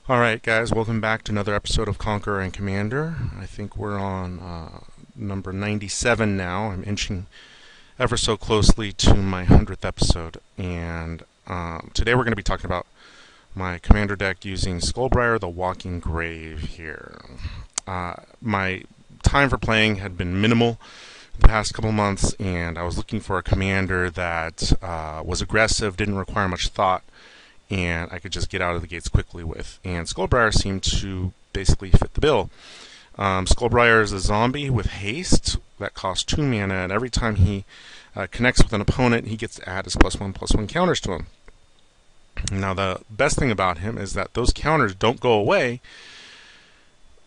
Alright guys, welcome back to another episode of Conqueror and Commander. I think we're on number 97 now. I'm inching ever so closely to my 100th episode. And today we're going to be talking about my commander deck using Skullbriar, the Walking Grave here. My time for playing had been minimal the past couple months, and I was looking for a commander that was aggressive, didn't require much thought, and I could just get out of the gates quickly with. And Skullbriar seemed to basically fit the bill. Skullbriar is a zombie with haste that costs 2 mana, and every time he connects with an opponent, he gets to add his +1/+1 counters to him. Now, the best thing about him is that those counters don't go away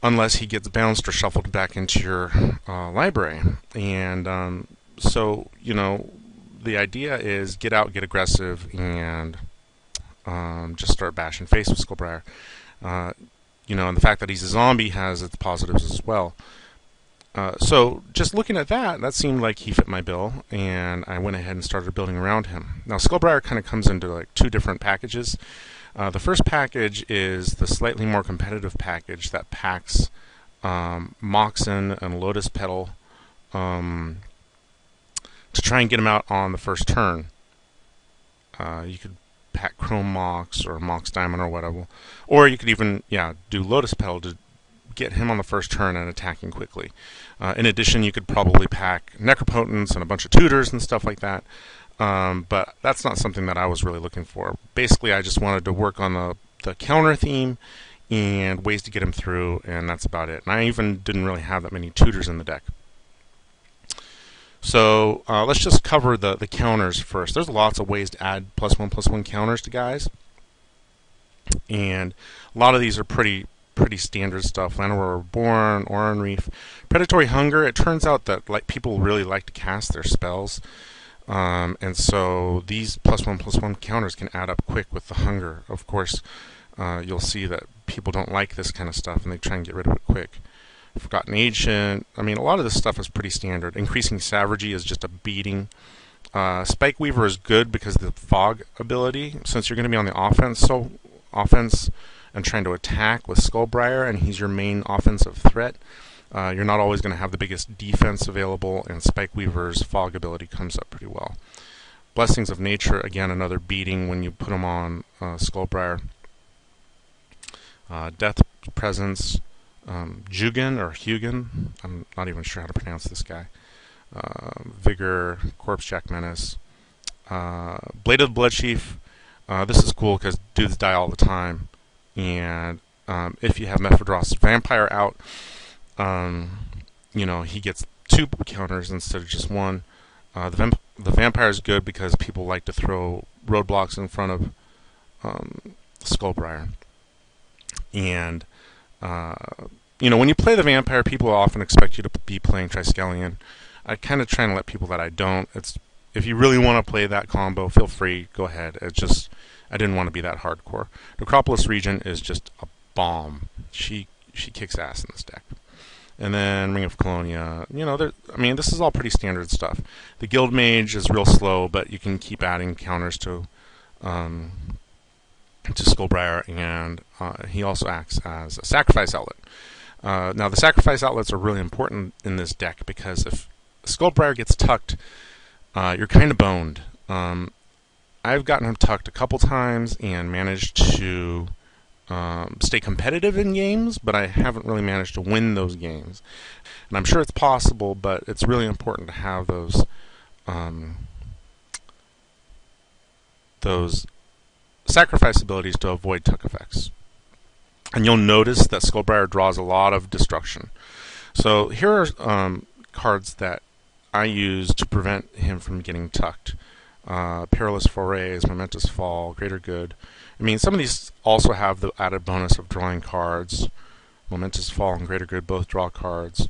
unless he gets bounced or shuffled back into your library. And so, the idea is get out, get aggressive, and just start bashing face with Skullbriar. And the fact that he's a zombie has its positives as well. So just looking at that seemed like he fit my bill, and I went ahead and started building around him. Now, Skullbriar kind of comes into like 2 different packages. The first package is the slightly more competitive package that packs Moxen and Lotus Petal to try and get him out on the first turn. You could pack Chrome Mox or Mox Diamond or whatever. Or you could even, do Lotus Petal to get him on the first turn and attacking quickly. In addition, you could probably pack Necropotence and a bunch of tutors and stuff like that. But that's not something that I was really looking for. Basically, I just wanted to work on the counter theme and ways to get him through, and that's about it. And I even didn't really have that many tutors in the deck. So let's just cover the counters first. There's lots of ways to add +1/+1 counters to guys, and a lot of these are pretty standard stuff. Land Aurora Reborn, Oran Reef, Predatory Hunger. It turns out that people really like to cast their spells, and so these +1/+1 counters can add up quick with the Hunger. Of course, you'll see that people don't like this kind of stuff, and they try and get rid of it quick. Forgotten Ancient. A lot of this stuff is pretty standard. Increasing Savagery is just a beating. Spike Weaver is good because of the Fog ability. Since you're going to be on the offense and trying to attack with Skullbriar, and he's your main offensive threat, you're not always going to have the biggest defense available, and Spike Weaver's Fog ability comes up pretty well. Blessings of Nature, again, another beating when you put him on Skullbriar. Death Presence. Jugan or Hugin, I'm not even sure how to pronounce this guy. Vigor, Corpse Jack Menace, Blade of the Bloodchief. This is cool because dudes die all the time, and if you have Mephrodros Vampire out, he gets 2 counters instead of just 1. The Vampire is good because people like to throw roadblocks in front of Skullbriar, and when you play the Vampire, people often expect you to be playing Triskelion. I kind of try and let people that I don't. If you really want to play that combo, feel free, go ahead. I didn't want to be that hardcore. Necropolis Regent is just a bomb. She kicks ass in this deck. And then Ring of Colonia, this is all pretty standard stuff. The Guild Mage is real slow, but you can keep adding counters to Skullbriar, and he also acts as a sacrifice outlet. Now, the sacrifice outlets are really important in this deck because if Skullbriar gets tucked, you're kind of boned. I've gotten him tucked a couple times and managed to stay competitive in games, but I haven't really managed to win those games. And I'm sure it's possible, but it's really important to have those sacrifice abilities to avoid tuck effects. And you'll notice that Skullbriar draws a lot of destruction. So here are cards that I use to prevent him from getting tucked. Perilous Forays, Momentous Fall, Greater Good. Some of these also have the added bonus of drawing cards. Momentous Fall and Greater Good both draw cards.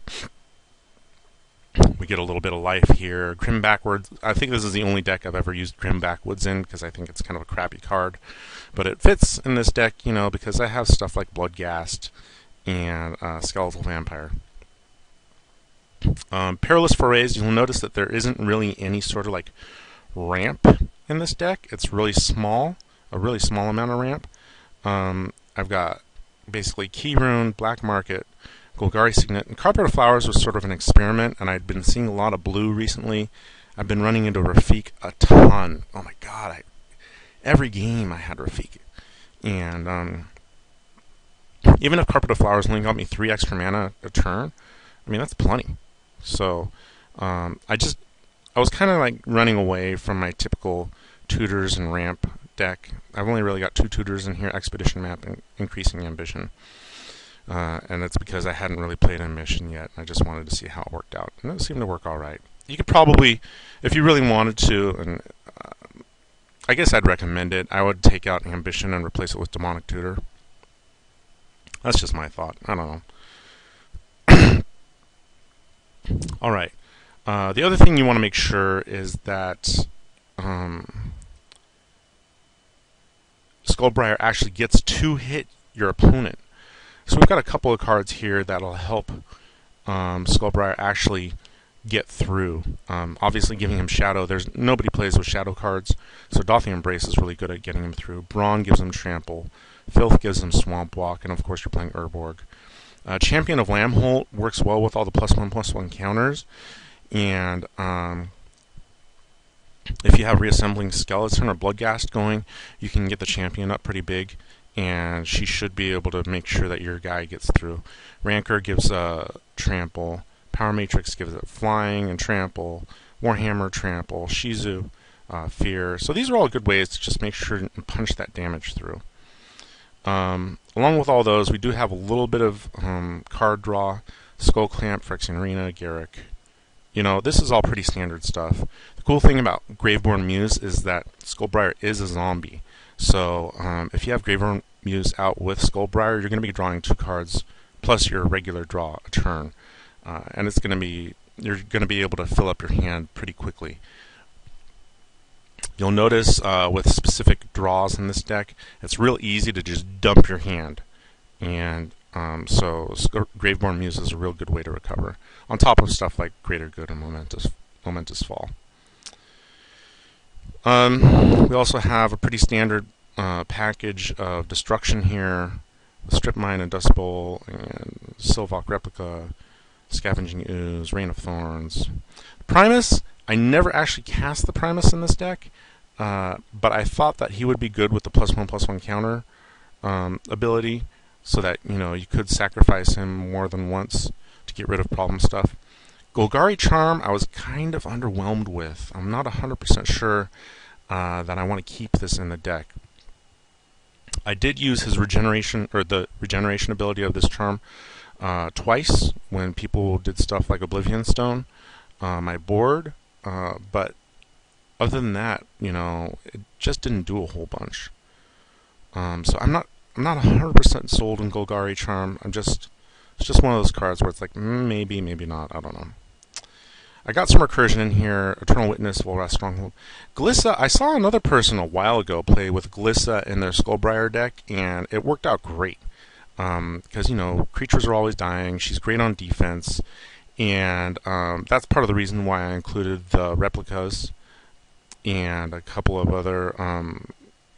We get a little bit of life here. Grim Backwards. I think this is the only deck I've ever used Grim Backwoods in because I think it's kind of a crappy card. But it fits in this deck, because I have stuff like Bloodghast and Skeletal Vampire. Perilous Forays, you'll notice that there isn't really any sort of ramp in this deck. It's really small, a really small amount of ramp. I've got basically Key Rune, Black Market, Golgari Signet, and Carpet of Flowers was sort of an experiment, and I'd been seeing a lot of blue recently. I've been running into Rafik a ton. Oh my god, every game I had Rafik. And even if Carpet of Flowers only got me 3 extra mana a turn, I mean, that's plenty. So I was kind of like running away from my typical tutors and ramp deck. I've only really got 2 tutors in here, Expedition Map and Increasing Ambition. And it's because I hadn't really played Ambition yet. I just wanted to see how it worked out. And it seemed to work all right. You could probably, if you really wanted to, and I guess I'd recommend it, I would take out Ambition and replace it with Demonic Tutor. That's just my thought. I don't know. Alright. The other thing you want to make sure is that Skullbriar actually gets to hit your opponent. So we've got a couple of cards here that'll help Skullbriar actually get through. Obviously giving him Shadow. There's nobody plays with Shadow cards, so Dothing Embrace is really good at getting him through. Brawn gives him Trample. Filth gives him Swamp Walk, and of course you're playing Urborg. Champion of Lambholt works well with all the +1/+1 counters, and if you have Reassembling Skeleton or Bloodghast going, you can get the champion up pretty big, and she should be able to make sure that your guy gets through. Rancor gives Trample. Power Matrix gives it Flying and Trample. Warhammer, Trample. Shizu, Fear. So these are all good ways to just make sure to punch that damage through. Along with all those, we do have a little bit of card draw. Skull Clamp, Phyrexian Arena, Garruk. You know, this is all pretty standard stuff. The cool thing about Graveborn Muse is that Skullbriar is a zombie. So if you have Graveborn Muse out with Skullbriar, you're going to be drawing 2 cards plus your regular draw a turn. And it's going to be, you're going to be able to fill up your hand pretty quickly. You'll notice with specific draws in this deck, it's real easy to just dump your hand. And so Graveborn Muse is a real good way to recover, on top of stuff like Greater Good and Momentous Fall. We also have a pretty standard package of destruction here, Strip Mine and Dust Bowl, and Sylvok Replica, Scavenging Ooze, Rain of Thorns. Primus, I never actually cast the Primus in this deck, but I thought that he would be good with the +1/+1 counter ability, so that, you know, you could sacrifice him more than once to get rid of problem stuff. Golgari Charm, I was kind of underwhelmed with. I'm not 100% sure that I want to keep this in the deck. I did use his regeneration, or the regeneration ability of this charm, twice when people did stuff like Oblivion Stone my board, but other than that, you know, it just didn't do a whole bunch. So I'm not 100% sold on Golgari Charm. It's just one of those cards where it's like maybe, maybe not. I don't know. I got some recursion in here. Eternal Witness, Volrath Stronghold. Glissa, I saw another person a while ago play with Glissa in their Skullbriar deck, and it worked out great. Because, you know, creatures are always dying. She's great on defense. And that's part of the reason why I included the replicas and a couple of other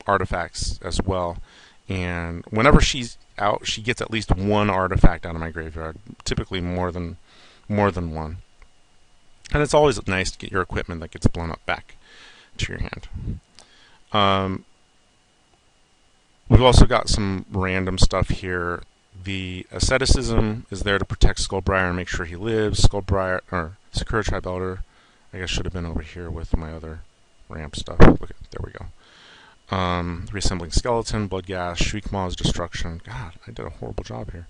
artifacts as well. And whenever she's out, she gets at least 1 artifact out of my graveyard, typically more than one. And it's always nice to get your equipment that gets blown up back to your hand. We've also got some random stuff here. The Asceticism is there to protect Skullbriar and make sure he lives. Skullbriar, or Sakura Tribe Elder, I guess should have been over here with my other ramp stuff. Look, there we go. Reassembling Skeleton, Bloodghast, Shriekmaw's Destruction. God, I did a horrible job here.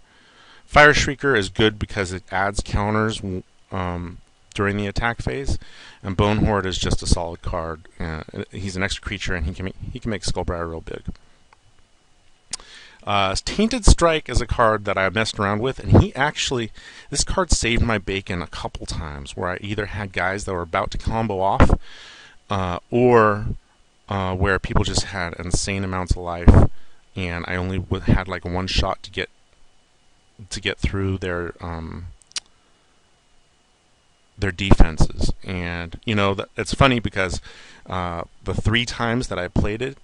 Fire Shrieker is good because it adds counters during the attack phase, and Bone Horde is just a solid card. He's an extra creature, and he can make Skullbriar real big. Tainted Strike is a card that I messed around with, and this card saved my bacon a couple times, where I either had guys that were about to combo off, or where people just had insane amounts of life, and I only had like 1 shot to get through their defenses. And you know, it's funny because the 3 times that I played it,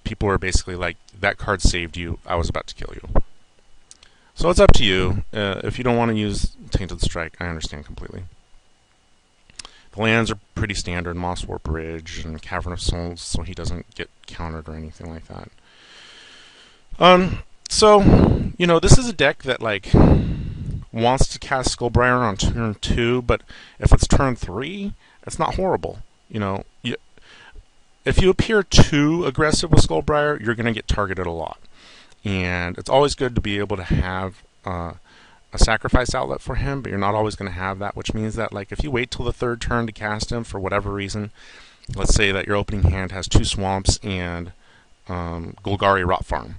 people were basically like, that card saved you, I was about to kill you. So it's up to you. If you don't want to use Tainted Strike, I understand completely. The lands are pretty standard, Mosswar Bridge and Cavern of Souls, so he doesn't get countered or anything like that. So, this is a deck that, like, wants to cast Skullbriar on turn 2, but if it's turn 3, it's not horrible. If you appear too aggressive with Skullbriar, you're going to get targeted a lot. And it's always good to be able to have a sacrifice outlet for him, but you're not always going to have that, which means that, like, if you wait till the 3rd turn to cast him for whatever reason, let's say that your opening hand has 2 swamps and Golgari Rot Farm.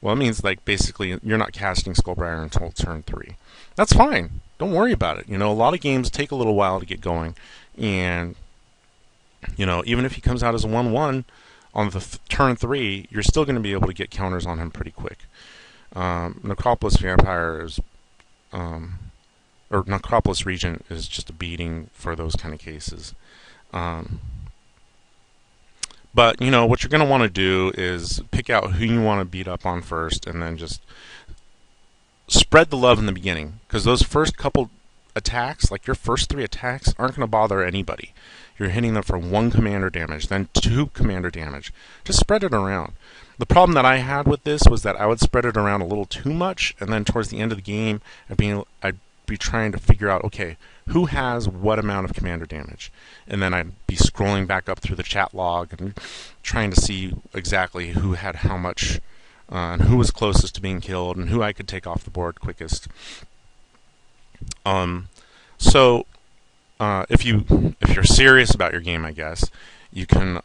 Well, it means, like, basically you're not casting Skullbriar until turn 3. That's fine. Don't worry about it. A lot of games take a little while to get going, and even if he comes out as a 1/1 on the turn 3, you're still going to be able to get counters on him pretty quick. Necropolis Vampire is, or Necropolis Regent is just a beating for those kind of cases. But, what you're going to want to do is pick out who you want to beat up on first, and then just spread the love in the beginning. Because those first couple attacks, like your first 3 attacks, aren't going to bother anybody. You're hitting them for 1 commander damage, then 2 commander damage. Just spread it around. The problem that I had with this was that I would spread it around a little too much, and then towards the end of the game, I'd be trying to figure out, okay, who has what amount of commander damage? And then I'd be scrolling back up through the chat log and trying to see exactly who had how much, and who was closest to being killed, and who I could take off the board quickest. So if you're serious about your game, I guess, you can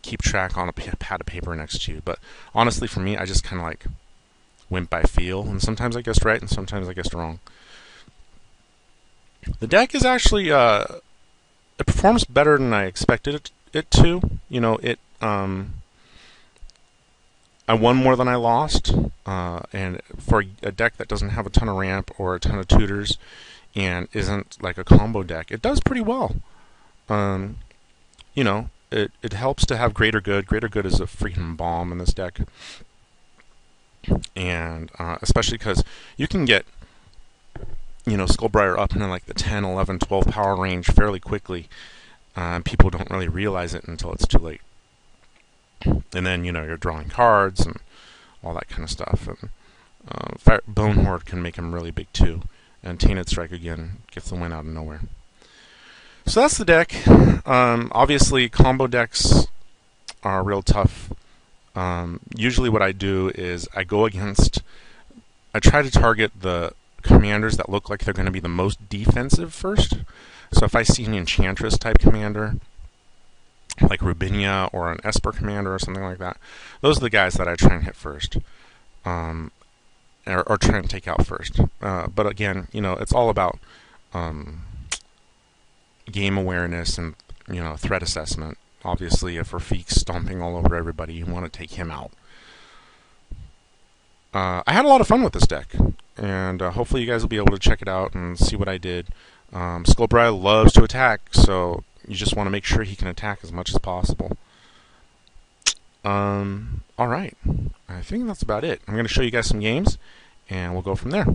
keep track on a pad of paper next to you. But honestly, for me, I just kind of like went by feel, and sometimes I guessed right, and sometimes I guessed wrong. The deck is actually it performs better than I expected it to. I won more than I lost, and for a deck that doesn't have a ton of ramp or a ton of tutors and isn't like a combo deck, it does pretty well. It helps to have Greater Good. Greater Good is a freaking bomb in this deck, and especially because you can get Skullbriar up into like the 10, 11, 12 power range fairly quickly. People don't really realize it until it's too late. And then, you're drawing cards and all that kind of stuff. And Bone Horde can make him really big too. And Tainted Strike, again, gets the win out of nowhere. So that's the deck. Obviously, combo decks are real tough. Usually what I do is I try to target the commanders that look like they're going to be the most defensive first. So if I see an Enchantress type commander, like Rubinia or an Esper commander or something like that, those are the guys that I try and hit first, or try and take out first. But again, it's all about game awareness and threat assessment. Obviously, if Rafiq's stomping all over everybody, you want to take him out. I had a lot of fun with this deck, and hopefully you guys will be able to check it out and see what I did. Skullbriar loves to attack, so you just want to make sure he can attack as much as possible. Alright, I think that's about it. I'm going to show you guys some games, and we'll go from there.